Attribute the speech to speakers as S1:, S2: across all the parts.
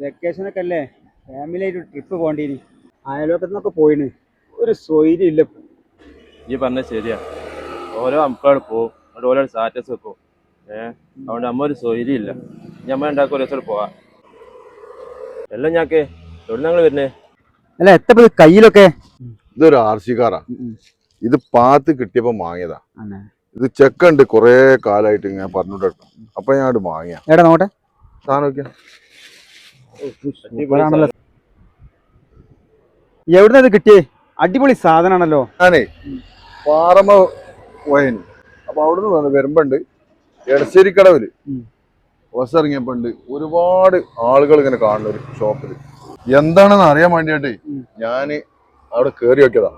S1: വെക്കേഷനൊക്കെ അല്ലേ, ഫാമിലി ആയിട്ട് ട്രിപ്പ് പോകേണ്ടിനി. അയലോക്കത്തുനിന്നൊക്കെ പോയിന്, ഒരു സ്വൈര്യം ഇല്ല.
S2: ഈ പറഞ്ഞത് ശരിയാ. ഓരോ അമ്പക്കാട് പോവും, അവിടെ ഓരോ സ്റ്റാറ്റസ് വെക്കും. അതുകൊണ്ട് നമ്മ ഒരു സ്വൈര്യം ഇല്ല. ഞമ്മ ഉണ്ടാക്കും ഒരു ദിവസം പോവാ. എല്ലാം ഞാക്കേ എവിടെ ഞങ്ങൾ വരുന്നേ?
S1: അല്ല എത്തപ്പോ കയ്യിലൊക്കെ
S3: ഇതൊരു RC കാറാ. ഇത് പാത്ത് കിട്ടിയപ്പോ വാങ്ങിയതാ. ഇത് ചെക്കുണ്ട് കൊറേ കാലായിട്ട് ഇങ്ങനെ പറഞ്ഞിട്ട്. അപ്പൊ ഞാൻ അത് വാങ്ങിയ.
S1: എടാ നോട്ടെ
S3: സാധനം നോക്കിയാ
S1: എവിടുന്ന ഇത് കിട്ടിയേ? അടിപൊളി സാധനമാണല്ലോ.
S3: ഞാനേ പാറമ പോയന്. അപ്പൊ അവിടുന്ന് വരുമ്പോണ്ട് എടശ്ശേരിക്കടവില് ബസ് ഇറങ്ങിയപ്പോണ്ട് ഒരുപാട് ആളുകൾ ഇങ്ങനെ കാണുന്ന ഒരു ഷോപ്പില്. എന്താണെന്ന് അറിയാൻ വേണ്ടിയാട്ടേ ഞാന് അവിടെ കേറി നോക്കിയതാ.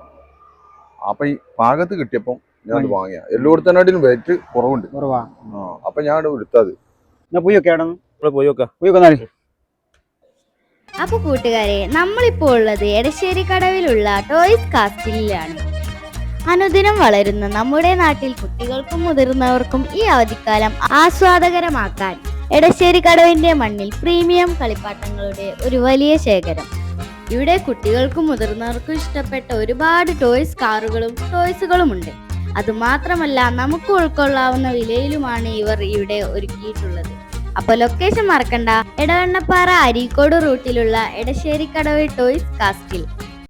S3: അപ്പൊ ഈ പാകത്ത് കിട്ടിയപ്പോ ഞാൻ അത് വാങ്ങിയ. എല്ലായിടത്തേനാട്ടിലും വെയിറ്റ് കുറവുണ്ട്. അപ്പൊ ഞാൻ എടുത്തത്.
S4: അപ്പൊ കൂട്ടുകാരെ, നമ്മളിപ്പോ ഉള്ളത് എടശ്ശേരി കടവിലുള്ള ടോയ്സ് കാസ്റ്റിലാണ്. അനുദിനം വളരുന്ന നമ്മുടെ നാട്ടിൽ കുട്ടികൾക്കും മുതിർന്നവർക്കും ഈ അവധിക്കാലം ആസ്വാദകരമാക്കാൻ എടശ്ശേരി കടവിന്റെ മണ്ണിൽ പ്രീമിയം കളിപ്പാട്ടങ്ങളുടെ ഒരു വലിയ ശേഖരം. ഇവിടെ കുട്ടികൾക്കും മുതിർന്നവർക്കും ഇഷ്ടപ്പെട്ട ഒരുപാട് ടോയ്സ് കാറുകളും ടോയ്സുകളും ഉണ്ട്. അതുമാത്രമല്ല, നമുക്ക് ഉൾക്കൊള്ളാവുന്ന വിലയിലുമാണ് ഇവർ ഇവിടെ ഒരുക്കിയിട്ടുള്ളത്. അപ്പൊ ലൊക്കേഷൻ മറക്കണ്ട, എടവണ്ണപ്പാറ അരീക്കോട് റൂട്ടിലുള്ള എടശ്ശേരി കടവ് ടോയ്സ് കാസ്റ്റിൽ.